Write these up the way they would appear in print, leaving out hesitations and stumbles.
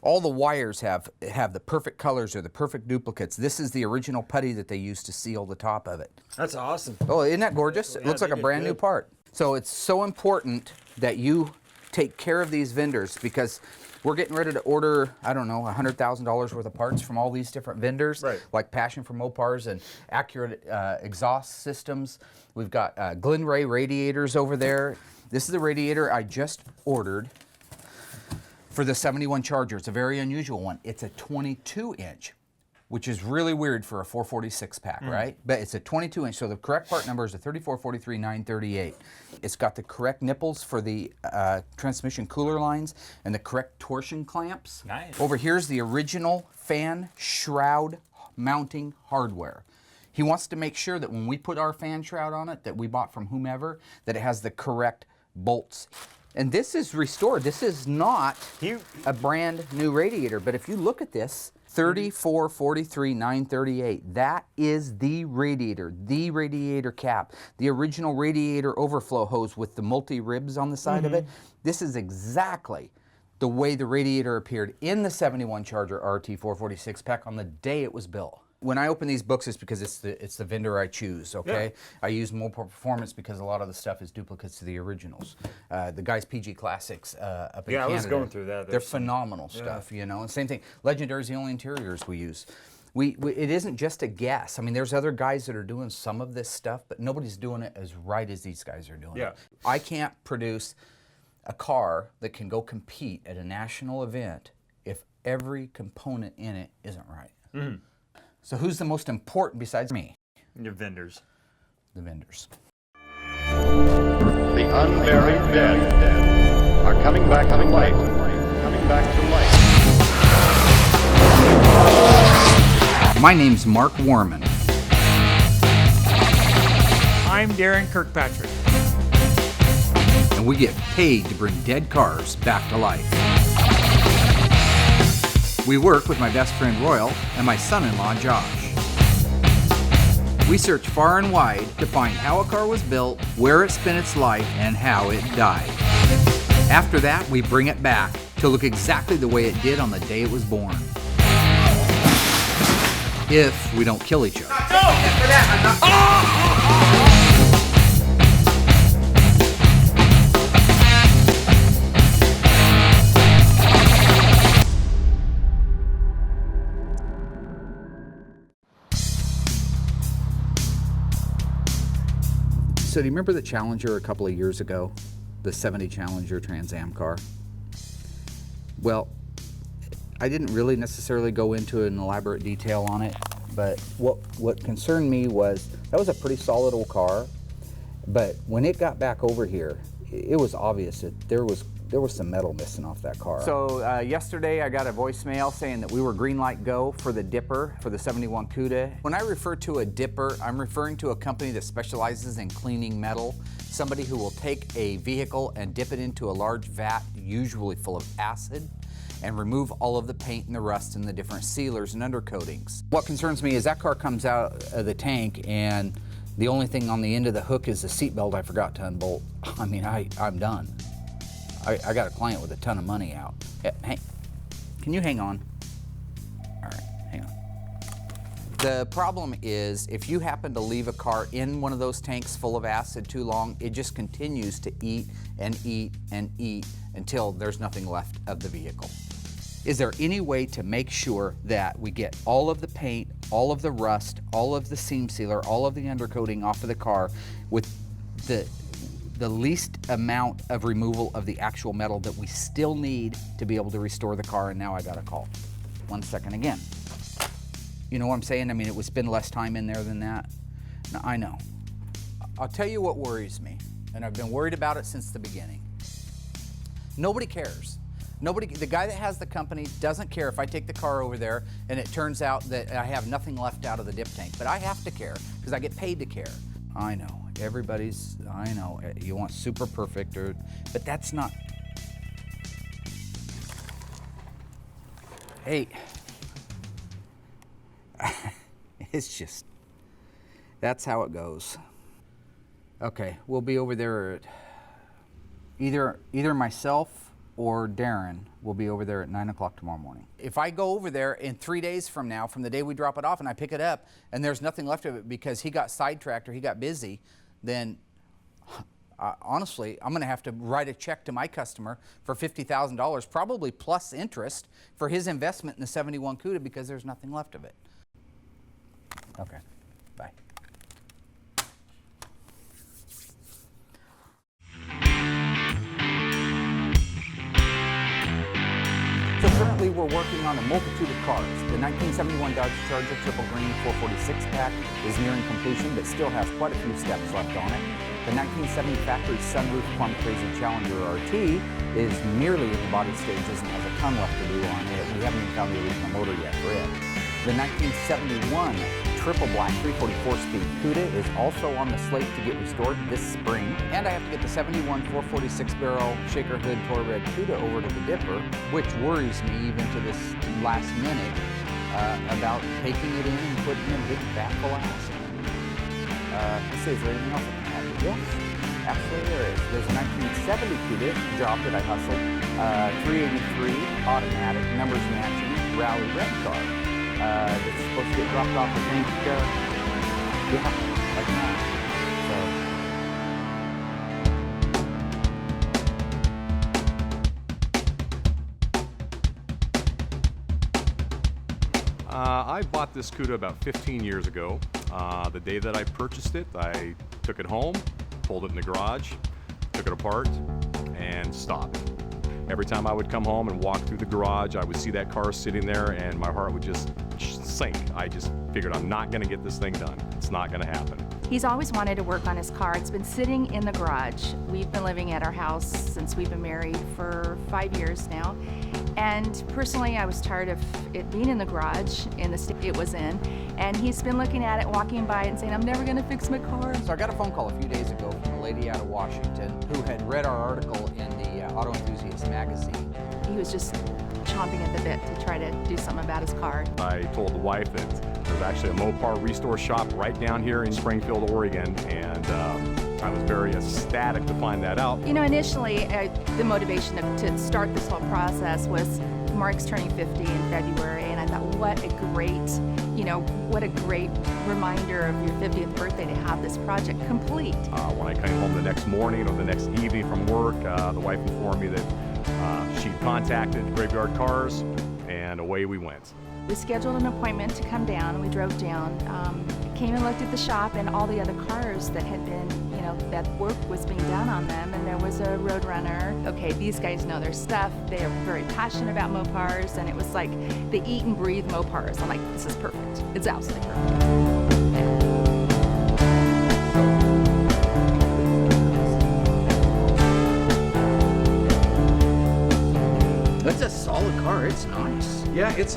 All the wires have the perfect colors or the perfect duplicates. This is the original putty that they used to seal the top of it. That's awesome. Oh, isn't that gorgeous? It Yeah, looks like a brand new part. So it's so important that you take care of these vendors, because we're getting ready to order, I don't know, $100,000 worth of parts from all these different vendors, right, like Passion for Mopars and Accurate exhaust systems. We've got Glen Ray radiators over there. This is the radiator I just ordered for the 71 Charger. It's a very unusual one. It's a 22-inch, which is really weird for a 446 pack, right? But it's a 22-inch, so the correct part number is a 3443-938. It's got the correct nipples for the transmission cooler lines and the correct torsion clamps. Nice. Over here's the original fan shroud mounting hardware. He wants to make sure that when we put our fan shroud on it that we bought from whomever, that it has the correct bolts. And this is restored. This is not a brand new radiator, but if you look at this, 3443-938, that is the radiator cap, the original radiator overflow hose with the multi-ribs on the side of it. This is exactly the way the radiator appeared in the 71 Charger RT 446 pack on the day it was built. When I open these books, it's because it's the vendor I choose, okay? Yeah. I use Mopar Performance because a lot of the stuff is duplicates to the originals. The guys PG Classics up in Canada. I was going through that. They're phenomenal stuff, you know? And same thing, Legendary is the only interiors we use. It isn't just a guess. I mean, there's other guys that are doing some of this stuff, but nobody's doing it as right as these guys are doing it. I can't produce a car that can go compete at a national event if every component in it isn't right. So who's the most important besides me? Your vendors. The vendors. The unburied dead are coming back to life. Coming back to life. My name's Mark Warman. I'm Daren Kirkpatrick. And we get paid to bring dead cars back to life. We work with my best friend Royal and my son-in-law Josh. We search far and wide to find how a car was built, where it spent its life, and how it died. After that, we bring it back to look exactly the way it did on the day it was born. If we don't kill each other. So do you remember the Challenger a couple of years ago? The 70 Challenger Trans Am car? Well, I didn't really necessarily go into an elaborate detail on it, but what concerned me was that was a pretty solid old car, but when it got back over here, it was obvious that there was some metal missing off that car. So yesterday I got a voicemail saying that we were green light go for the dipper for the 71 Cuda. When I refer to a dipper, I'm referring to a company that specializes in cleaning metal. Somebody who will take a vehicle and dip it into a large vat, usually full of acid, and remove all of the paint and the rust and the different sealers and undercoatings. What concerns me is that car comes out of the tank and the only thing on the end of the hook is the seatbelt I forgot to unbolt. I mean, I'm done. I got a client with a ton of money out. Hey, can you hang on? All right, hang on. The problem is if you happen to leave a car in one of those tanks full of acid too long, it just continues to eat and eat and eat until there's nothing left of the vehicle. Is there any way to make sure that we get all of the paint, all of the rust, all of the seam sealer, all of the undercoating off of the car with the least amount of removal of the actual metal that we still need to be able to restore the car? And now I got a call. 1 second again. You know what I'm saying? I mean, it would spend less time in there than that. No, I know. I'll tell you what worries me, and I've been worried about it since the beginning. Nobody cares. The guy that has the company doesn't care if I take the car over there and it turns out that I have nothing left out of the dip tank, but I have to care because I get paid to care. I know. I know, you want super perfect, but that's not. Hey, it's just, that's how it goes. Okay, we'll be over there at either myself or Daren will be over there at 9 o'clock tomorrow morning. If I go over there in 3 days from now, from the day we drop it off, and I pick it up, and there's nothing left of it because he got sidetracked or he got busy, then honestly, I'm going to have to write a check to my customer for $50,000, probably plus interest, for his investment in the 71 Cuda because there's nothing left of it. Okay, bye. So currently we're working on a multitude of cars. The 1971 Dodge Charger Triple Green 446 pack is nearing completion, but still has quite a few steps left on it. The 1970 factory sunroof Plum Crazy Challenger RT is nearly at the body stages and has a ton left to do on it. We haven't even found the original motor yet for it. The 1971 Triple Black 344-speed Cuda is also on the slate to get restored this spring. And I have to get the 71 446 barrel shaker hood Tour Red Cuda over to the Dipper, which worries me even to this last minute about taking it in and putting in a big vat full of acid. Let's see, is there anything else I can add? Yes, absolutely there is. There's a 1970 Cuda job that I hustled, 383 automatic, numbers matching, rally red car. That's supposed to get dropped off, I think, yeah, like now. I bought this Cuda about 15 years ago. The day that I purchased it, I took it home, pulled it in the garage, took it apart, and stopped. Every time I would come home and walk through the garage, I would see that car sitting there and my heart would just sink. I just figured I'm not going to get this thing done. It's not going to happen. He's always wanted to work on his car. It's been sitting in the garage. We've been living at our house since we've been married for 5 years now. And personally, I was tired of it being in the garage in the state it was in. And he's been looking at it, walking by it and saying, I'm never going to fix my car. So I got a phone call a few days ago from a lady out of Washington who had read our article in the Auto Enthusiast magazine. He was just chomping at the bit to try to do something about his car. I told the wife that there's actually a Mopar restore shop right down here in Springfield, Oregon, and I was very ecstatic to find that out. You know, initially, the motivation to start this whole process was Mark's turning 50 in February, and I thought, what a great reminder of your 50th birthday to have this project complete. When I came home the next morning or the next evening from work, the wife informed me that she'd contacted Graveyard Carz, and away we went. We scheduled an appointment to come down, and we drove down, came and looked at the shop and all the other cars that had been, that work was being done on them, and there was a Roadrunner. Okay, these guys know their stuff. They are very passionate about Mopars, and it was like they eat and breathe Mopars. I'm like, this is perfect. It's absolutely perfect. It's a solid car. It's nice. Yeah, it's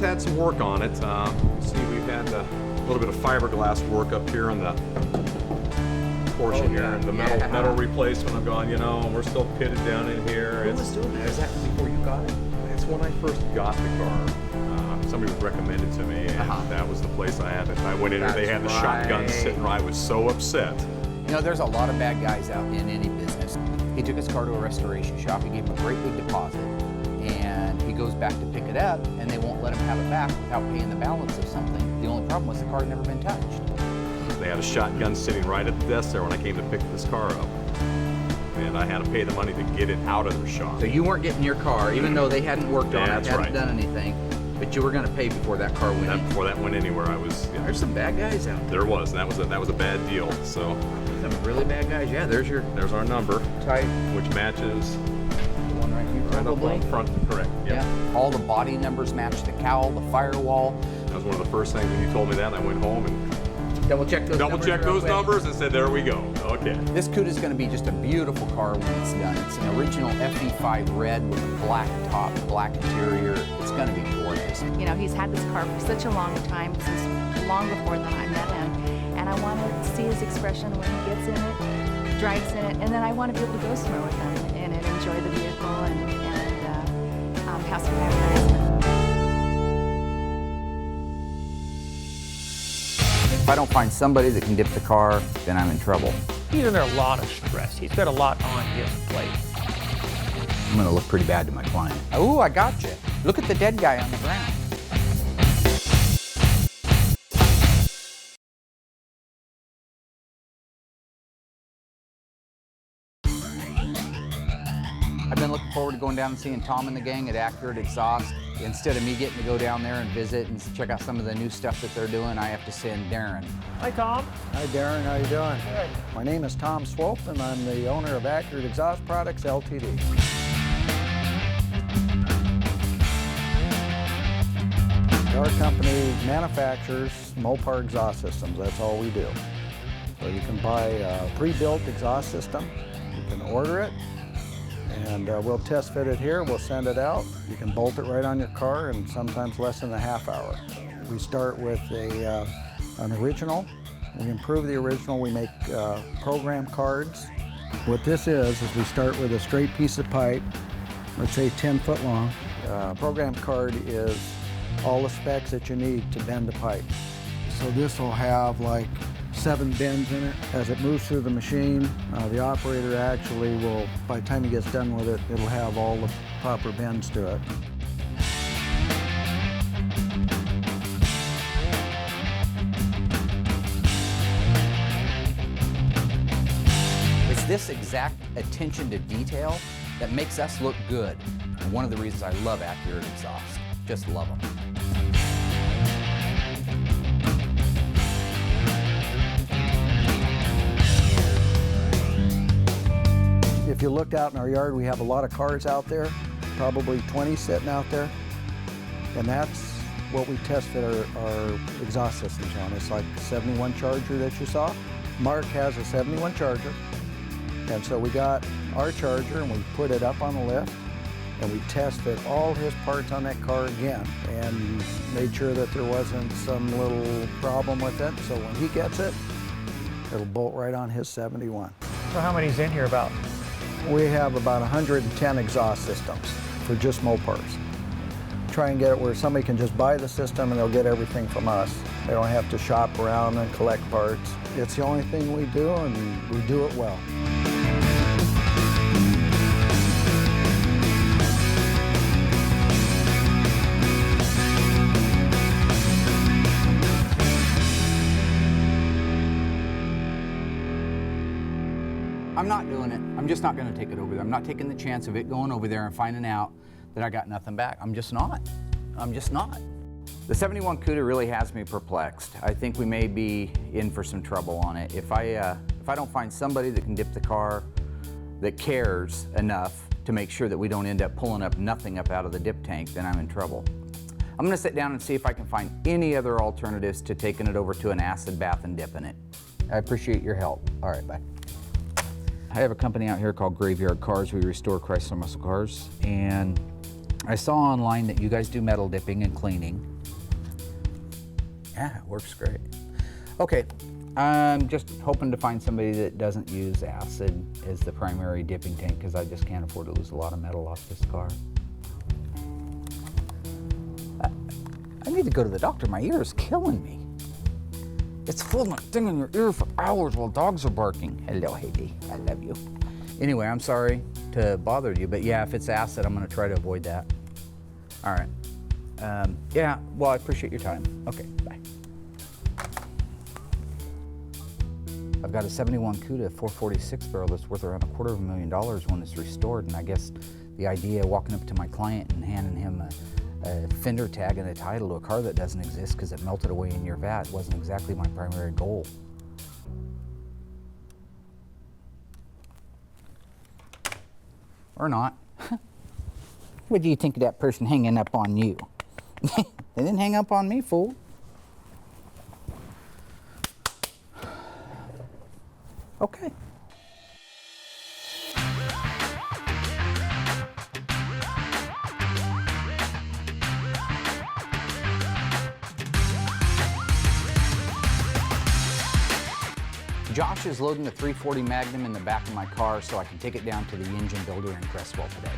had some work on it. See, we've had a little bit of fiberglass work up here on the portion here, and the metal replacement. I'm going, and we're still pitted down in here. Who was doing that? Is that before you got it? It's when I first got the car. Somebody was recommended to me, and that was the place I had it. I went in there, they had the shotgun sitting there. I was so upset. There's a lot of bad guys out in any business. He took his car to a restoration shop. He gave him a great big deposit, and he goes back to pick it up, and they won't let him have it back without paying the balance of something. The only problem was the car had never been touched. They had a shotgun sitting right at the desk there when I came to pick this car up. And I had to pay the money to get it out of their shop. So you weren't getting your car, even though they hadn't worked on it, That's hadn't right. done anything, but you were going to pay before that car went in. Before that went anywhere, I was. Yeah, There's some bad guys out there. there was, and that was a bad deal. So Some really bad guys. Yeah, there's our number, type. which matches The one right here, right up probably. on front. Correct. Yeah. All the body numbers match the cowl, the firewall. That was one of the first things when you told me that. I went home and Double check those numbers. double-checked real those quick. numbers and said, there we go. Okay. This Cuda is going to be just a beautiful car when it's done. It's an original FD5 red with a black top, black interior. It's going to be gorgeous. He's had this car for such a long time, since long before that I met him, and I want to see his expression when he gets in it, drives in it, and then I want to be able to go somewhere with him and enjoy the vehicle and have some memories. If I don't find somebody that can dip the car, then I'm in trouble. He's under a lot of stress. He's got a lot on his plate. I'm gonna look pretty bad to my client. Oh, I got you. Look at the dead guy on the ground. I've been looking forward to going down and seeing Tom and the gang at Accurate Exhaust. Instead of me getting to go down there and visit and check out some of the new stuff that they're doing, I have to send Daren. Hi, Tom. Hi Darren, how you doing? Good. My name is Tom Swope and I'm the owner of Accurate Exhaust Products Ltd. Our company manufactures Mopar exhaust systems, that's all we do. So you can buy a pre-built exhaust system, you can order it, and we'll test fit it here, we'll send it out. You can bolt it right on your car in sometimes less than a half hour. We start with an original. We improve the original, we make program cards. What this is we start with a straight piece of pipe, let's say 10 foot long. Program card is all the specs that you need to bend the pipe. So this will have like 7 bends in it. As it moves through the machine, the operator actually will, by the time he gets done with it, it'll have all the proper bends to it. It's this exact attention to detail that makes us look good. And one of the reasons I love Accurate Exhaust. Just love them. If you looked out in our yard, we have a lot of cars out there, probably 20 sitting out there. And that's what we test fit our exhaust systems on. It's like the 71 Charger that you saw. Mark has a 71 Charger. And so we got our Charger and we put it up on the lift and we tested all his parts on that car again and made sure that there wasn't some little problem with it. So when he gets it, it'll bolt right on his 71. So how many's in here about? We have about 110 exhaust systems for just Mopars. Try and get it where somebody can just buy the system and they'll get everything from us. They don't have to shop around and collect parts. It's the only thing we do and we do it well. I'm not doing it. I'm just not gonna take it over there. I'm not taking the chance of it going over there and finding out that I got nothing back. I'm just not. I'm just not. The 71 Cuda really has me perplexed. I think we may be in for some trouble on it. If I don't find somebody that can dip the car that cares enough to make sure that we don't end up pulling up nothing up out of the dip tank, then I'm in trouble. I'm gonna sit down and see if I can find any other alternatives to taking it over to an acid bath and dipping it. I appreciate your help. All right, bye. I have a company out here called Graveyard Carz. We restore Chrysler muscle cars. And I saw online that you guys do metal dipping and cleaning. Yeah, it works great. Okay, I'm just hoping to find somebody that doesn't use acid as the primary dipping tank because I just can't afford to lose a lot of metal off this car. I need to go to the doctor. My ear is killing me. It's full of thing in your ear for hours while dogs are barking. Hello, Haiti. I love you. Anyway, I'm sorry to bother you, but yeah, if it's acid, I'm gonna try to avoid that. All right. Yeah, well, I appreciate your time. Okay, bye. I've got a 71 Cuda 446 barrel that's worth around $250,000 when it's restored, and I guess the idea of walking up to my client and handing him a fender tag and a title to a car that doesn't exist because it melted away in your vat wasn't exactly my primary goal. Or not. What do you think of that person hanging up on you? They didn't hang up on me, fool. Okay. Josh is loading the 340 Magnum in the back of my car so I can take it down to the engine builder in Crestwell today.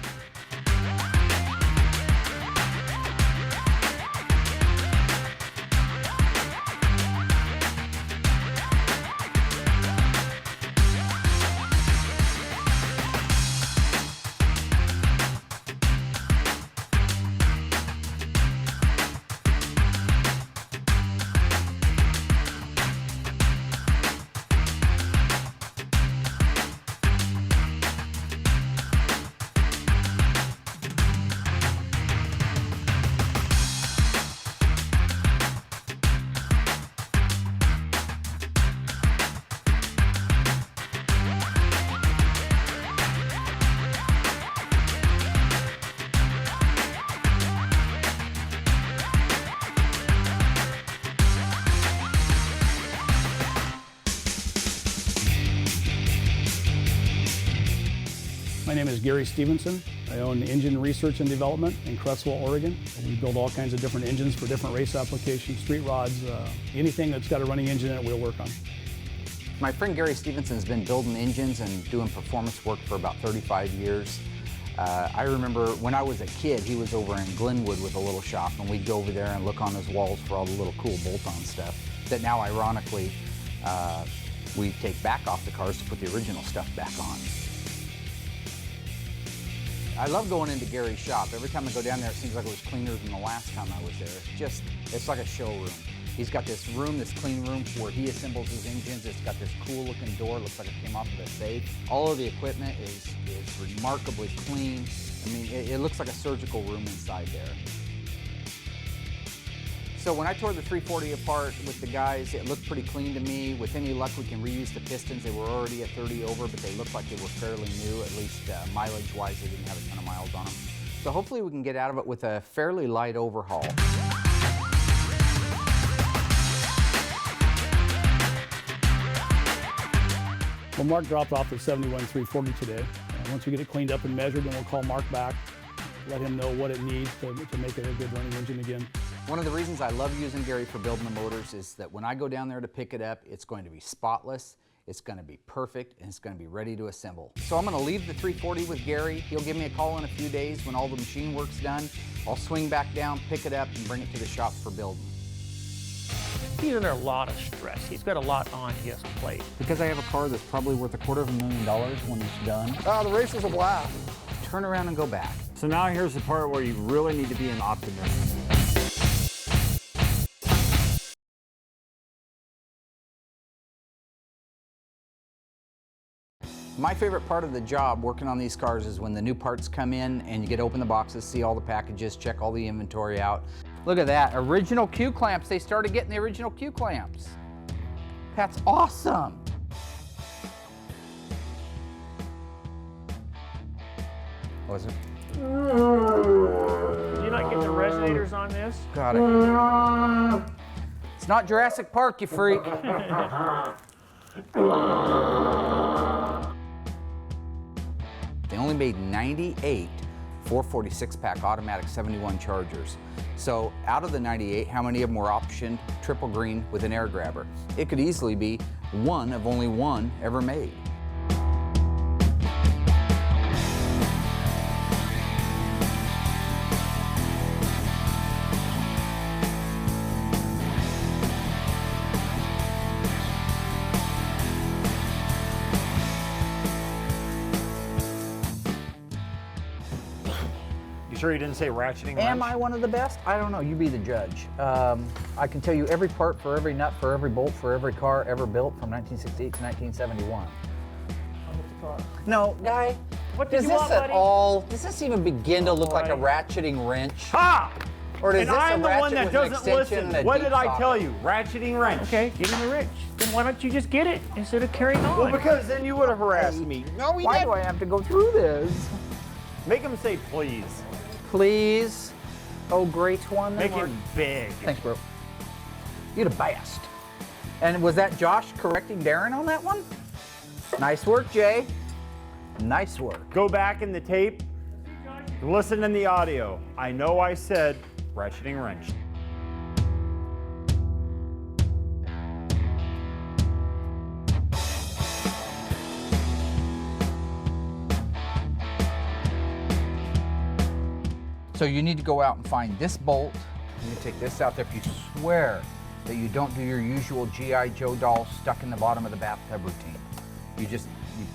name is Gary Stevenson. I own Engine Research and Development in Creswell, Oregon. We build all kinds of different engines for different race applications, street rods, anything that's got a running engine in it, we'll work on. My friend Gary Stevenson's been building engines and doing performance work for about 35 years. I remember when I was a kid, he was over in Glenwood with a little shop, and we'd go over there and look on his walls for all the little cool bolt-on stuff that now, ironically, we take back off the cars to put the original stuff back on. I love going into Gary's shop. Every time I go down there, it seems like it was cleaner than the last time I was there. It's like a showroom. He's got this room, this clean room, where he assembles his engines. It's got this cool looking door, looks like it came off of a safe. All of the equipment is remarkably clean. I mean, it looks like a surgical room inside there. So when I tore the 340 apart with the guys, it looked pretty clean to me. With any luck, we can reuse the pistons. They were already at 30 over, but they looked like they were fairly new, at least mileage-wise. They didn't have a ton of miles on them. So hopefully we can get out of it with a fairly light overhaul. Well, Mark dropped off the 71 340 today. Once we get it cleaned up and measured, then we'll call Mark back, let him know what it needs to make it a good running engine again. One of the reasons I love using Gary for building the motors is that when I go down there to pick it up, it's going to be spotless, it's going to be perfect, and it's going to be ready to assemble. So I'm going to leave the 340 with Gary. He'll give me a call in a few days when all the machine work's done. I'll swing back down, pick it up, and bring it to the shop for building. He's under a lot of stress. He's got a lot on his plate. Because I have a car that's probably worth $250,000 when it's done, The race was a blast. turn around and go back. So now here's the part where you really need to be an optimist. My favorite part of the job working on these cars is when the new parts come in and you get to open the boxes, see all the packages, check all the inventory out. Look at that, original Q clamps. They started getting the original Q clamps. That's awesome. Was it? Did you not get the resonators on this? Got it. It's not Jurassic Park, you freak. They only made 98 446-pack automatic 71 Chargers. So out of the 98, how many of them were optioned triple green with an air grabber? It could easily be one of only one ever made. Sure you didn't say ratcheting wrench? Am I one of the best? I don't know. You be the judge. I can tell you every part for every nut for every bolt for every car ever built from 1968 to 1971. No, guy. What did Does you this want, at buddy? all? Does this even begin to look like a boy. ratcheting wrench? Ha! Or does And this I'm a the ratchet one that with an doesn't extension listen. and a What deep did I socket? tell you? Ratcheting wrench. Okay, give him the wrench. Then why don't you just get it instead of carrying on? Well, because then you would have harassed me. No, we Why didn't. do I have to go through this? Make him say please. Please. Oh, great one. Make it big. Thanks, bro. You're the best. And was that Josh correcting Daren on that one? Nice work, Jay. Nice work. Go back in the tape. Listen in the audio. I know I said ratcheting wrench. So you need to go out and find this bolt. You take this out there. If you swear that you don't do your usual G.I. Joe doll stuck in the bottom of the bathtub routine, you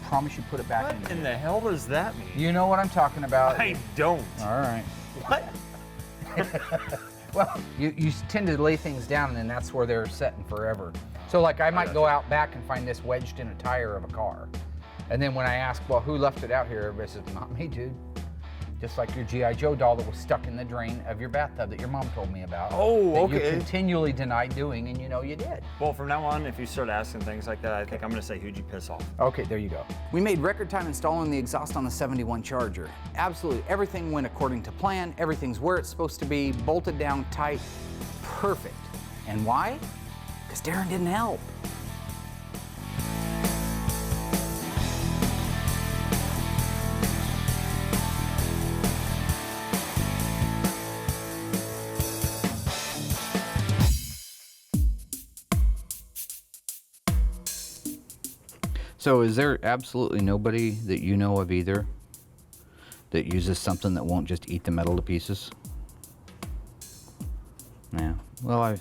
promise you put it back What in the hell does that mean? You know what I'm talking about. I don't. All right. What? Well, you tend to lay things down and then that's where they're setting forever. So like I might go out back and find this wedged in a tire of a car. And then when I ask, well, who left it out here? Everybody says, not me, dude. Just like your G.I. Joe doll that was stuck in the drain of your bathtub that your mom told me about. Oh, that okay. You continually denied doing and you know you did. Well, from now on, if you start asking things like that, I think I'm going to say, who'd you piss off? Okay, there you go. We made record time installing the exhaust on the 71 Charger. Absolutely everything went according to plan. Everything's where it's supposed to be, bolted down tight, perfect. And why? Because Daren didn't help. So is there absolutely nobody that you know of either that uses something that won't just eat the metal to pieces? Yeah, well, I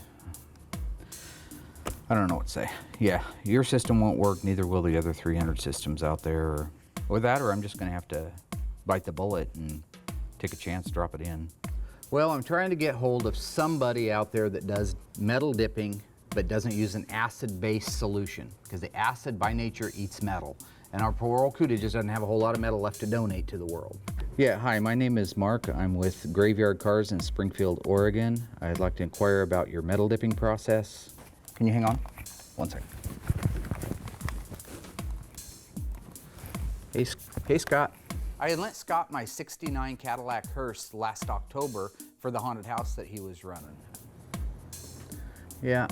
don't know what to say. Yeah, your system won't work, neither will the other 300 systems out there, or that, or I'm just gonna have to bite the bullet and take a chance, drop it in. Well, I'm trying to get hold of somebody out there that does metal dipping, but doesn't use an acid-based solution, because the acid by nature eats metal. And our poor old Cuda just doesn't have a whole lot of metal left to donate to the world. Yeah, hi, my name is Mark. I'm with Graveyard Carz in Springfield, Oregon. I'd like to inquire about your metal dipping process. Can you hang on? One second. Hey, Scott. I had lent Scott my '69 Cadillac hearse last October for the haunted house that he was running. Yeah.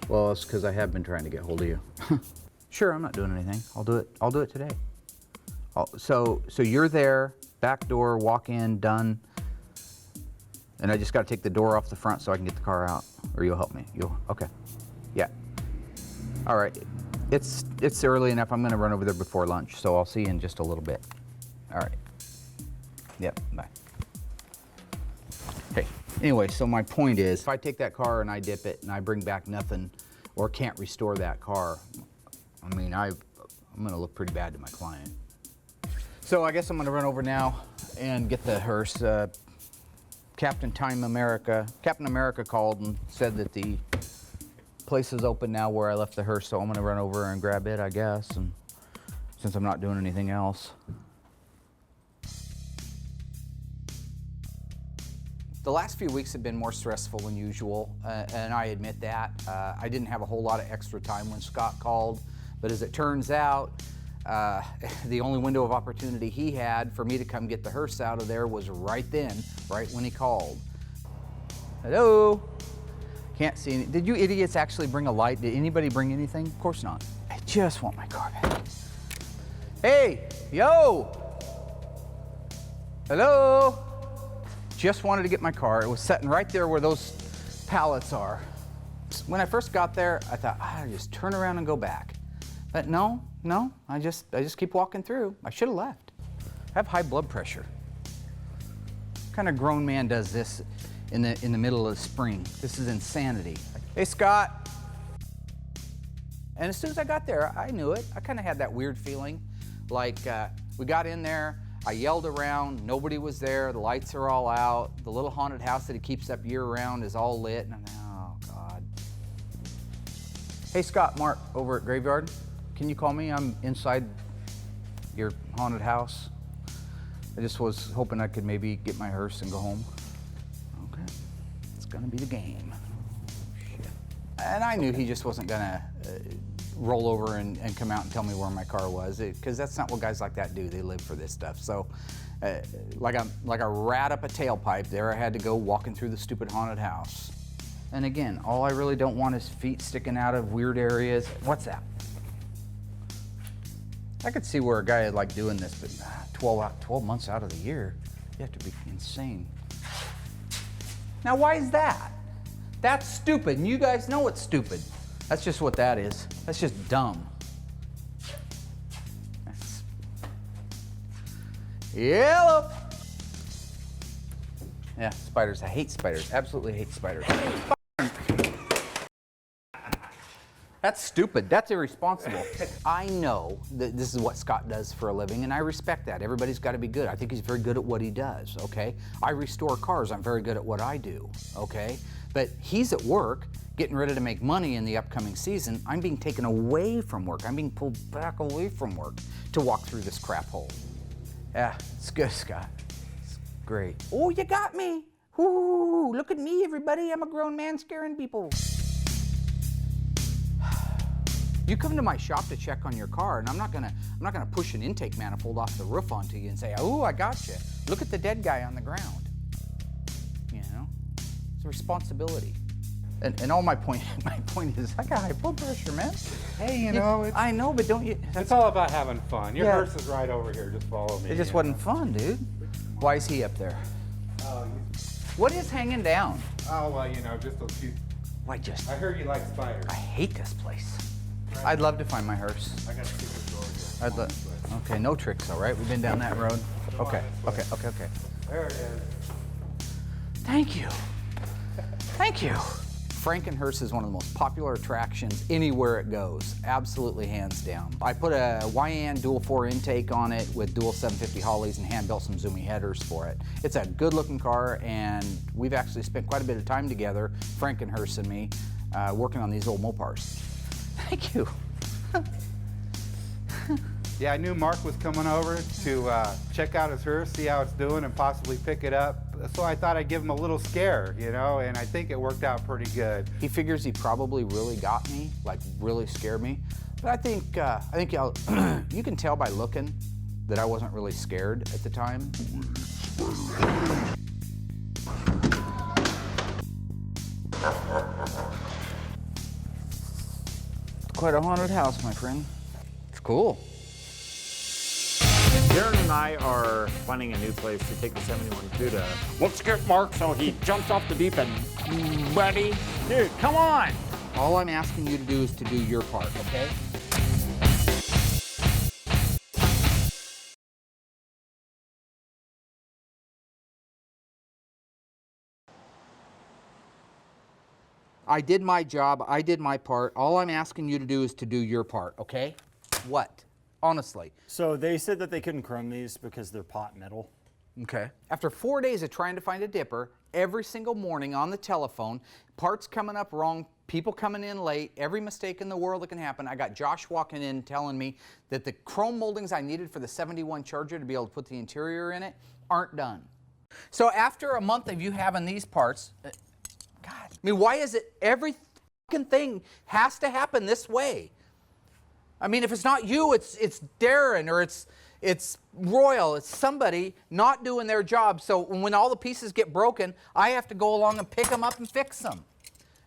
Well, it's because I have been trying to get hold of you. Sure, I'm not doing anything. I'll do it today. So you're there, back door, walk in, done, and I just got to take the door off the front so I can get the car out, or you'll help me. Okay. Yeah. All right. It's early enough. I'm going to run over there before lunch, so I'll see you in just a little bit. All right. Yep. Bye. Okay. Anyway, so my point is, if I take that car and I dip it and I bring back nothing, or can't restore that car, I mean, I'm going to look pretty bad to my client. So I guess I'm going to run over now and get the hearse. Captain America called and said that the place is open now where I left the hearse, so I'm going to run over and grab it, I guess, and since I'm not doing anything else. The last few weeks have been more stressful than usual, and I admit that. I didn't have a whole lot of extra time when Scott called, but as it turns out, the only window of opportunity he had for me to come get the hearse out of there was right then, right when he called. Hello? Can't see any. Did you idiots actually bring a light? Did anybody bring anything? Of course not. I just want my car back. Hey, yo! Hello? Just wanted to get my car. It was sitting right there where those pallets are. When I first got there, I thought, I'll just turn around and go back. But no, I just keep walking through. I should have left. I have high blood pressure. What kind of grown man does this in the middle of the spring? This is insanity. Hey, Scott. And as soon as I got there, I knew it. I kind of had that weird feeling. Like, we got in there, I yelled around, nobody was there, the lights are all out, the little haunted house that he keeps up year-round is all lit, and I'm like, oh, God. Hey, Scott, Mark, over at Graveyard. Can you call me? I'm inside your haunted house. I just was hoping I could maybe get my hearse and go home. Okay, it's gonna be the game. Shit. And I knew he just wasn't gonna roll over and come out and tell me where my car was, because that's not what guys like that do. They live for this stuff. So, like a rat up a tailpipe, there I had to go walking through the stupid haunted house. And again, all I really don't want is feet sticking out of weird areas. What's that? I could see where a guy like doing this, but 12 months out of the year, you have to be insane. Now, why is that? That's stupid, and you guys know it's stupid. That's just what that is. That's just dumb. Yellow. Yeah, spiders. I hate spiders. Absolutely hate spiders. That's stupid. That's irresponsible. I know that this is what Scott does for a living, and I respect that. Everybody's got to be good. I think he's very good at what he does, okay? I restore cars. I'm very good at what I do, okay? But he's at work getting ready to make money in the upcoming season. I'm being taken away from work. I'm being pulled back away from work to walk through this crap hole. Yeah, it's good, Scott. It's great. Oh, you got me. Ooh, look at me, everybody. I'm a grown man scaring people. You come to my shop to check on your car, and I'm not gonna push an intake manifold off the roof onto you and say, "Oh, I got you. Look at the dead guy on the ground." You know, it's a responsibility. And all my point is, I got high blood pressure, man. Hey, you know, I know, but don't you? It's all about having fun. Your hearse is right over here. Just follow me. It just wasn't fun, dude. Why is he up there? What is hanging down? Oh, well, you know, just a few. Why just? I heard you like spiders. I hate this place. I'd love to find my hearse. I got a secret door here. Okay, no tricks, all right? We've been down that road. Okay. There it is. Thank you. Thank you. Frankenhurst is one of the most popular attractions anywhere it goes, absolutely hands down. I put a YN dual 4 intake on it with dual 750 Hollies and hand-built some zoomy headers for it. It's a good-looking car, and we've actually spent quite a bit of time together, Frankenhurst and me, working on these old Mopars. Thank you. Yeah, I knew Mark was coming over to check out his hearse, see how it's doing, and possibly pick it up. So I thought I'd give him a little scare, you know, and I think it worked out pretty good. He figures he probably really got me, like really scared me. But I think you can tell by looking that I wasn't really scared at the time. It's quite a haunted house, my friend. It's cool. Daren and I are finding a new place to take the 71 Cuda. Let's get Mark so he jumps off the deep end, buddy. Dude, come on! All I'm asking you to do is to do your part, okay? I did my job, I did my part. All I'm asking you to do is to do your part, okay? What? Honestly. So they said that they couldn't chrome these because they're pot metal. Okay. After 4 days of trying to find a dipper, every single morning on the telephone, parts coming up wrong, people coming in late, every mistake in the world that can happen, I got Josh walking in telling me that the chrome moldings I needed for the 71 Charger to be able to put the interior in it aren't done. So after a month of you having these parts, God, I mean, why is it every fucking thing has to happen this way? I mean, if it's not you, it's Daren, or it's Royal, it's somebody not doing their job. So when all the pieces get broken, I have to go along and pick them up and fix them.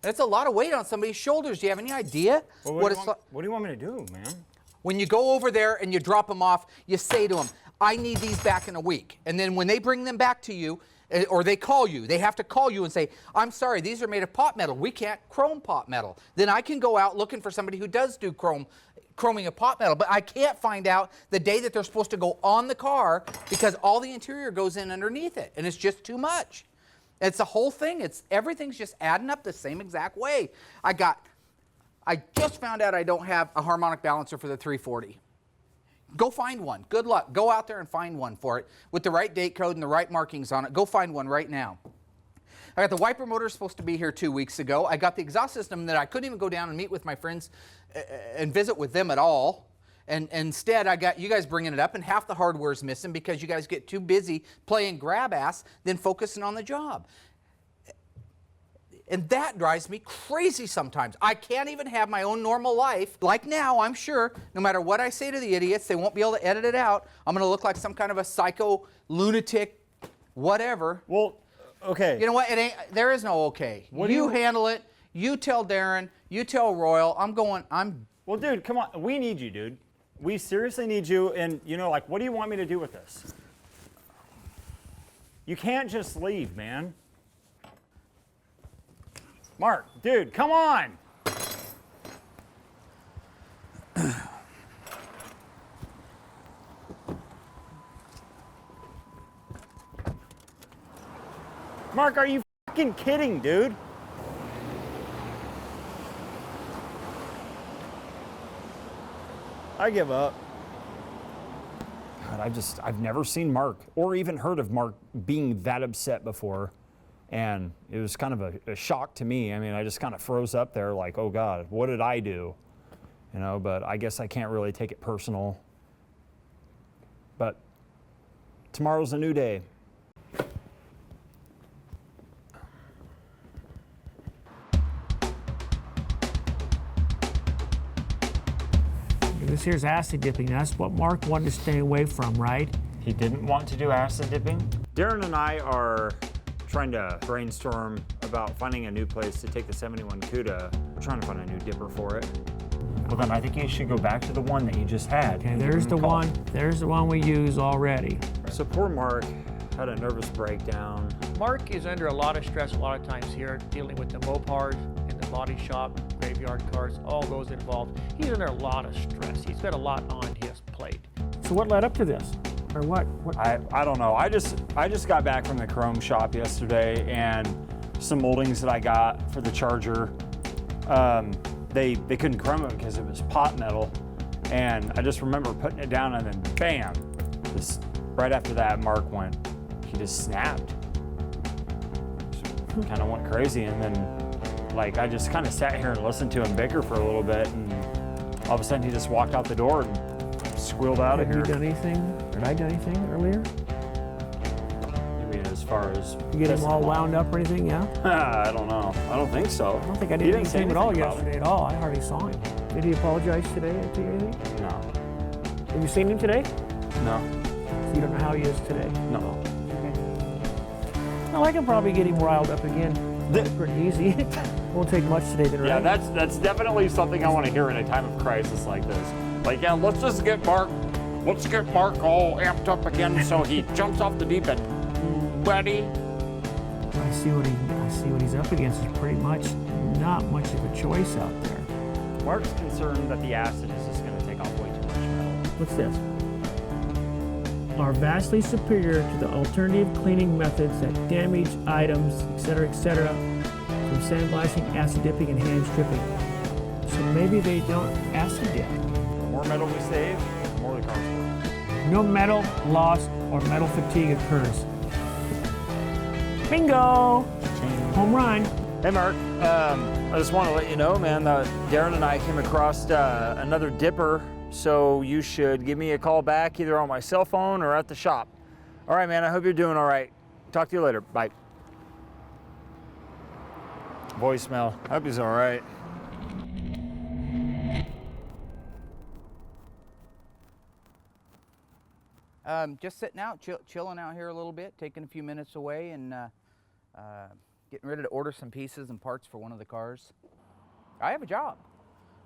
That's a lot of weight on somebody's shoulders. Do you have any idea Well, what do you want me to do, man? When you go over there and you drop them off, you say to them, I need these back in a week. And then when they bring them back to you, or they call you, they have to call you and say, I'm sorry, these are made of pot metal. We can't chrome pot metal. Then I can go out looking for somebody who does do chroming of pot metal, but I can't find out the day that they're supposed to go on the car because all the interior goes in underneath it, and it's just too much. It's the whole thing. Everything's just adding up the same exact way. I just found out I don't have a harmonic balancer for the 340. Go find one. Good luck. Go out there and find one for it with the right date code and the right markings on it. Go find one right now. I got the wiper motor supposed to be here 2 weeks ago. I got the exhaust system that I couldn't even go down and meet with my friends and visit with them at all. And instead, I got you guys bringing it up, and half the hardware's missing because you guys get too busy playing grab ass than focusing on the job. And that drives me crazy sometimes. I can't even have my own normal life. Like now, I'm sure, no matter what I say to the idiots, they won't be able to edit it out. I'm going to look like some kind of a psycho, lunatic, whatever. Well, okay. You know what? There is no okay. You handle it. You tell Daren. You tell Royal. Well, dude, come on. We need you, dude. We seriously need you. And, you know, like, what do you want me to do with this? You can't just leave, man. Mark, dude, come on. Mark, are you fucking kidding, dude? I give up. God, I've never seen Mark or even heard of Mark being that upset before. And it was kind of a shock to me. I mean, I just kind of froze up there like, oh God, what did I do? You know, but I guess I can't really take it personal. But tomorrow's a new day. This here's acid dipping. That's what Mark wanted to stay away from, right? He didn't want to do acid dipping? Daren and I are trying to brainstorm about finding a new place to take the 71 Cuda. We're trying to find a new dipper for it. Well, then I think you should go back to the one that you just had. Okay, there's the one. There's the one we use already. So poor Mark had a nervous breakdown. Mark is under a lot of stress a lot of times here, dealing with the Mopars and the body shop, graveyard cars, all those involved. He's under a lot of stress. He's got a lot on his plate. So what led up to this? Or what? I don't know. I just got back from the chrome shop yesterday, and some moldings that I got for the Charger, they couldn't chrome it because it was pot metal. And I just remember putting it down, and then bam, just right after that, Mark he just snapped. Kind of went crazy, and then like I just kind of sat here and listened to him bicker for a little bit, and all of a sudden he just walked out the door and squealed out of here. Have you done anything, or I done anything earlier? You mean as far as You get him all wound up or anything, yeah? I don't know. I don't think so. I don't think I did He anything say at all anything about yesterday at all. I hardly saw him. Did he apologize today to you or anything? it. No. Have you seen him today? No. So you don't know how he is today? No. Well, I can probably get him riled up again. Pretty easy. Won't take much today, then, right? Yeah, that's definitely something I want to hear in a time of crisis like this. Like, yeah, let's get Mark all amped up again so he jumps off the deep end. Buddy. I see what he's up against. Is pretty much not much of a choice out there. Mark's concerned that the acid is just going to take off way too much metal. What's this? Are vastly superior to the alternative cleaning methods that damage items, etc., from sandblasting, acid dipping, and hand stripping. So maybe they don't acid dip. The more metal we save, the more the car's worth. No metal loss or metal fatigue occurs. Bingo! Home run. Hey Mark, I just want to let you know, man, that Daren and I came across another dipper, so you should give me a call back either on my cell phone or at the shop. All right, man, I hope you're doing all right. Talk to you later. Bye. Voicemail. I hope he's all right. Just sitting out, chilling out here a little bit, taking a few minutes away, and getting ready to order some pieces and parts for one of the cars. I have a job.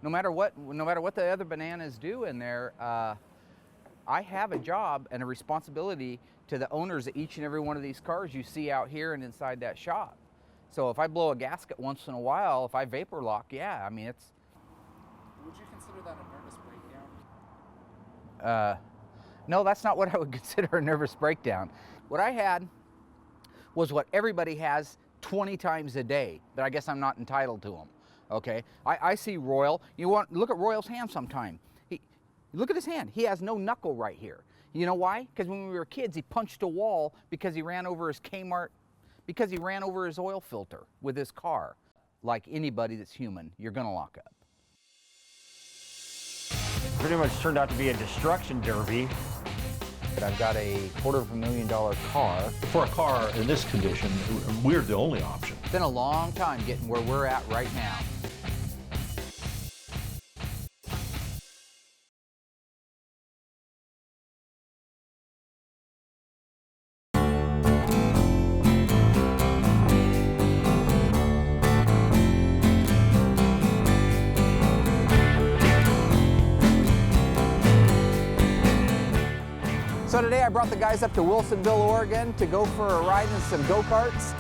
No matter what the other bananas do in there, I have a job and a responsibility to the owners of each and every one of these cars you see out here and inside that shop. So if I blow a gasket once in a while, if I vapor lock, yeah, I mean, it's... Would you consider that a nervous breakdown? No, that's not what I would consider a nervous breakdown. What I had was what everybody has 20 times a day, but I guess I'm not entitled to them, okay? I see Royal. Look at Royal's hand sometime. Look at his hand. He has no knuckle right here. You know why? Because when we were kids, he punched a wall because he ran over his Kmart, because he ran over his oil filter with his car. Like anybody that's human, you're gonna lock up. Pretty much turned out to be a destruction derby. But I've got a $250,000 car. For a car in this condition, we're the only option. It's been a long time getting where we're at right now. So today I brought the guys up to Wilsonville, Oregon to go for a ride in some go-karts.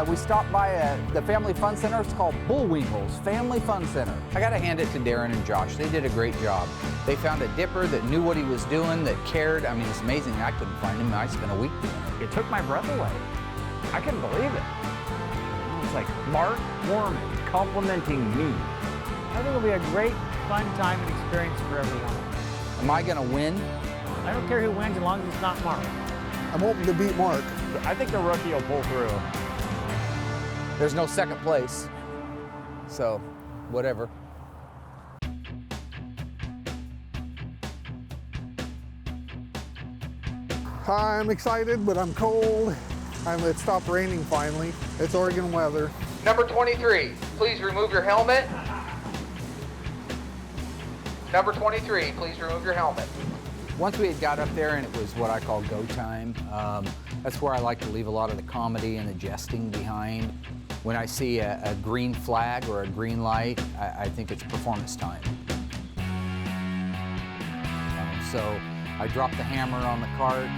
We stopped by the Family Fun Center. It's called Bullwinkle's Family Fun Center. I gotta hand it to Daren and Josh. They did a great job. They found a dipper that knew what he was doing, that cared. I mean, it's amazing. I couldn't find him. I spent a week doing it. It took my breath away. I couldn't believe it. It's like Mark Foreman complimenting me. I think it'll be a great, fun time and experience for everyone. Am I gonna win? I don't care who wins as long as it's not Mark. I'm hoping to beat Mark. I think the rookie will pull through. There's no second place, so whatever. I'm excited, but I'm cold. It stopped raining finally. It's Oregon weather. Number 23, please remove your helmet. Number 23, please remove your helmet. Once we had got up there and it was what I call go time, that's where I like to leave a lot of the comedy and the jesting behind. When I see a green flag or a green light, I think it's performance time. So I drop the hammer on the cart.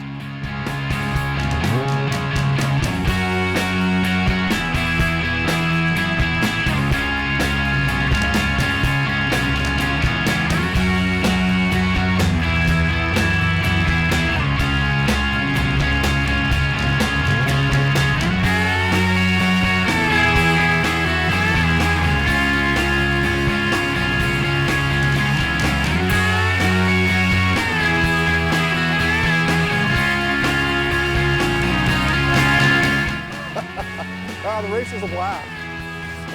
The race was a blast.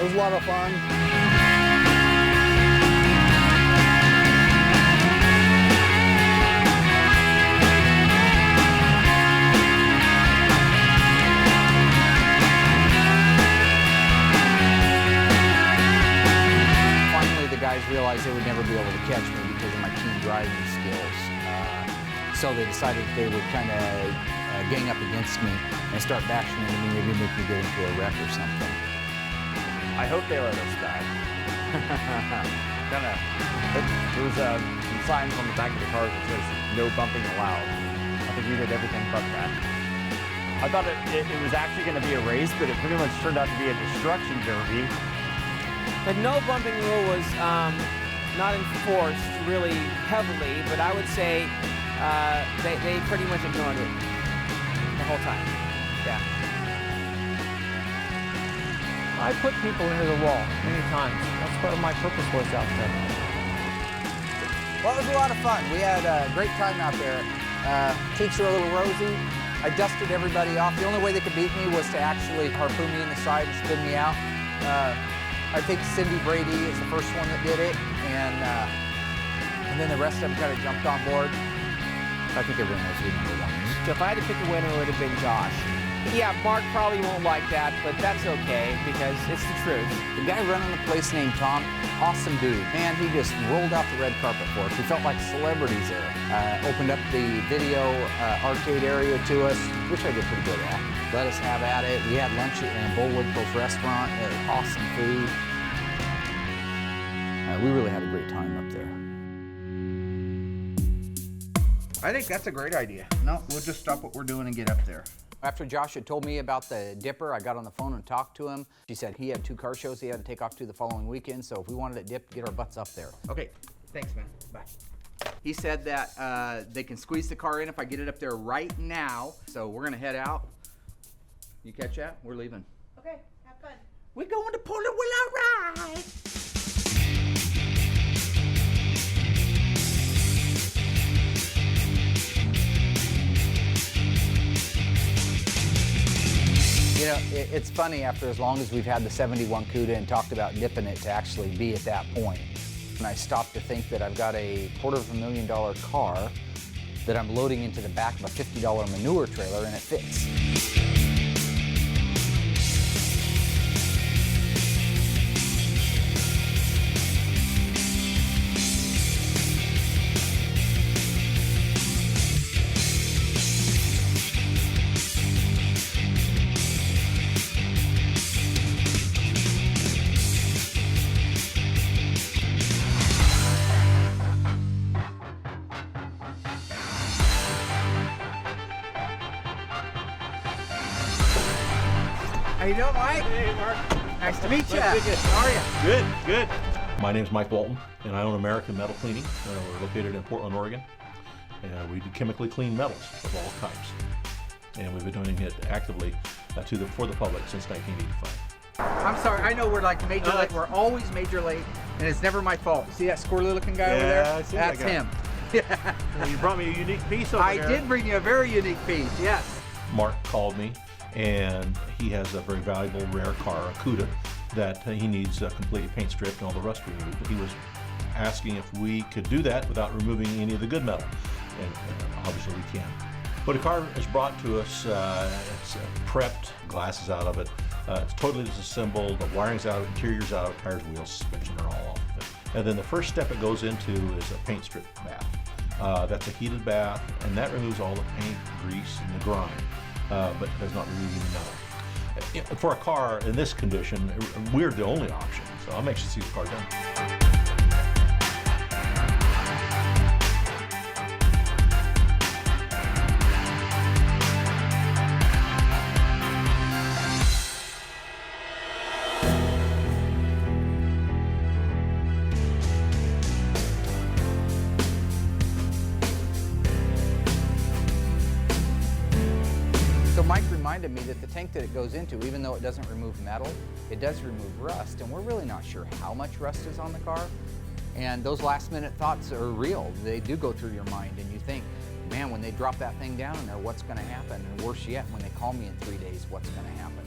It was a lot of fun. Finally, the guys realized they would never be able to catch me because of my keen driving skills. So they decided they would kind of gang up against me and start bashing into me, maybe make me get into a wreck or something. I hope they let us back. There was some signs on the back of the cars that says no bumping allowed. I think we did everything but that. I thought it was actually going to be a race, but it pretty much turned out to be a destruction derby. The no bumping rule was not enforced really heavily, but I would say they pretty much ignored it the whole time. Yeah. I put people into the wall many times. That's what my purpose was out there. Well, it was a lot of fun. We had a great time out there. Cheeks are a little rosy. I dusted everybody off. The only way they could beat me was to actually harpoon me in the side and spin me out. I think Cindy Brady is the first one that did it, and then the rest of them kind of jumped on board. I think everyone knows who number one is. So if I had to pick a winner, it would have been Josh. Yeah, Mark probably won't like that, but that's okay because it's the truth. The guy running the place named Tom, awesome dude. Man, he just rolled out the red carpet for us. We felt like celebrities there. Opened up the video arcade area to us, which I did pretty good at. Let us have at it. We had lunch in Bullwinkle's restaurant. Awesome food. We really had a great time up there. I think that's a great idea. No, we'll just stop what we're doing and get up there. After Josh had told me about the dipper, I got on the phone and talked to him. He said he had 2 car shows he had to take off to the following weekend, so if we wanted it dipped, get our butts up there. Okay, thanks, man. Bye. He said that they can squeeze the car in if I get it up there right now, so we're gonna head out. You catch that? We're leaving. Okay, have fun. We're going to Porter Willow Ride. You know, it's funny after as long as we've had the 71 Cuda and talked about dipping it to actually be at that point. And I stopped to think that I've got a $250,000 car that I'm loading into the back of a $50 manure trailer and it fits. How you doing, Mike? Hey, Mark. Nice to meet you. Good. How are you? Good, good. My name is Mike Walton, and I own American Metal Cleaning. We're located in Portland, Oregon. And we do chemically clean metals of all types. And we've been doing it actively for the public since 1985. I'm sorry, I know we're like major late. We're always major late, and it's never my fault. See that squirrely looking guy over there? I see That's that guy. him. Yeah. Well, you brought me a unique piece over I there. did bring you a very unique piece, yes. Mark called me, and he has a very valuable rare car, a Cuda, that he needs completely paint stripped and all the rust removed. He was asking if we could do that without removing any of the good metal, and obviously we can. But a car is brought to us, it's prepped, glass is out of it, it's totally disassembled, the wiring's out, interior's out, tires, wheels, suspension are all off of it. And then the first step it goes into is a paint strip bath. That's a heated bath, and that removes all the paint, grease, and the grime, but does not remove any metal. For a car in this condition, we're the only option, so I'm anxious to see the car done. Mike reminded me that the tank that it goes into, even though it doesn't remove metal, it does remove rust, and we're really not sure how much rust is on the car. And those last minute thoughts are real. They do go through your mind, and you think, man, when they drop that thing down in there, what's gonna happen? And worse yet, when they call me in 3 days, what's gonna happen?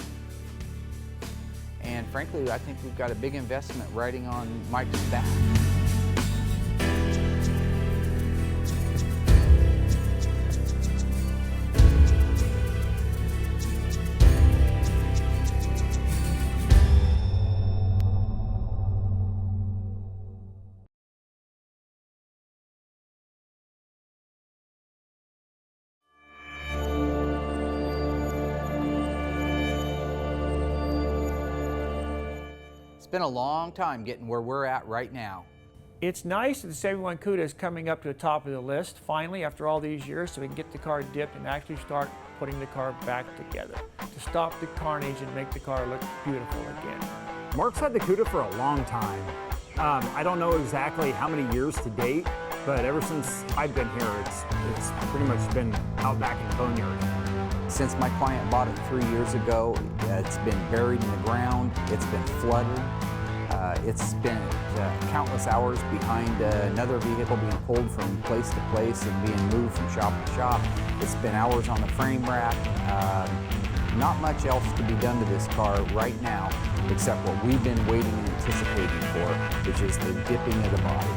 And frankly, I think we've got a big investment riding on Mike's back. It's been a long time getting where we're at right now. It's nice that the 71 Cuda is coming up to the top of the list, finally, after all these years, so we can get the car dipped and actually start putting the car back together to stop the carnage and make the car look beautiful again. Mark's had the Cuda for a long time. I don't know exactly how many years to date, but ever since I've been here, it's pretty much been out back in the boneyard. Since my client bought it 3 years ago, it's been buried in the ground, it's been flooded, it's spent countless hours behind another vehicle being pulled from place to place and being moved from shop to shop. It's been hours on the frame rack. Not much else to be done to this car right now, except what we've been waiting and anticipating for, which is the dipping of the body.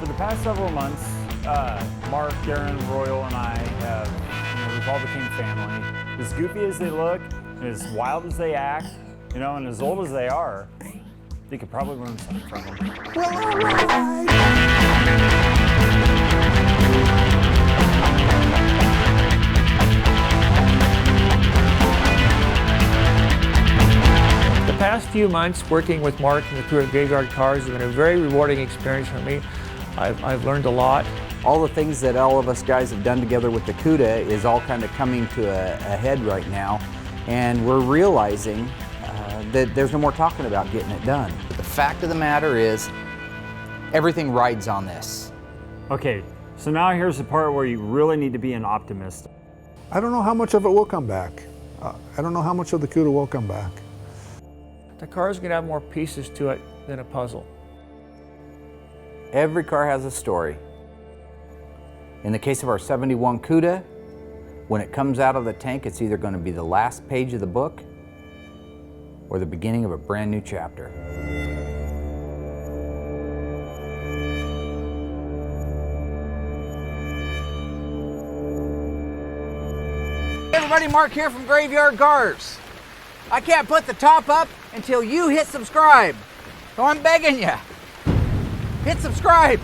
For the past several months, Mark, Daren, Royal, and I have, we've all become family. As goofy as they look, as wild as they act, and as old as they are, they could probably learn something from them. The past few months working with Mark and the crew at Graveyard Carz has been a very rewarding experience for me. I've learned a lot. All the things that all of us guys have done together with the Cuda is all kind of coming to a head right now, and we're realizing that there's no more talking about getting it done. But the fact of the matter is, everything rides on this. Okay, so now here's the part where you really need to be an optimist. I don't know how much of it will come back. I don't know how much of the Cuda will come back. The car's going to have more pieces to it than a puzzle. Every car has a story. In the case of our 71 Cuda, when it comes out of the tank, it's either going to be the last page of the book or the beginning of a brand new chapter. Hey everybody, Mark here from Graveyard Carz. I can't put the top up until you hit subscribe. So I'm begging you, hit subscribe.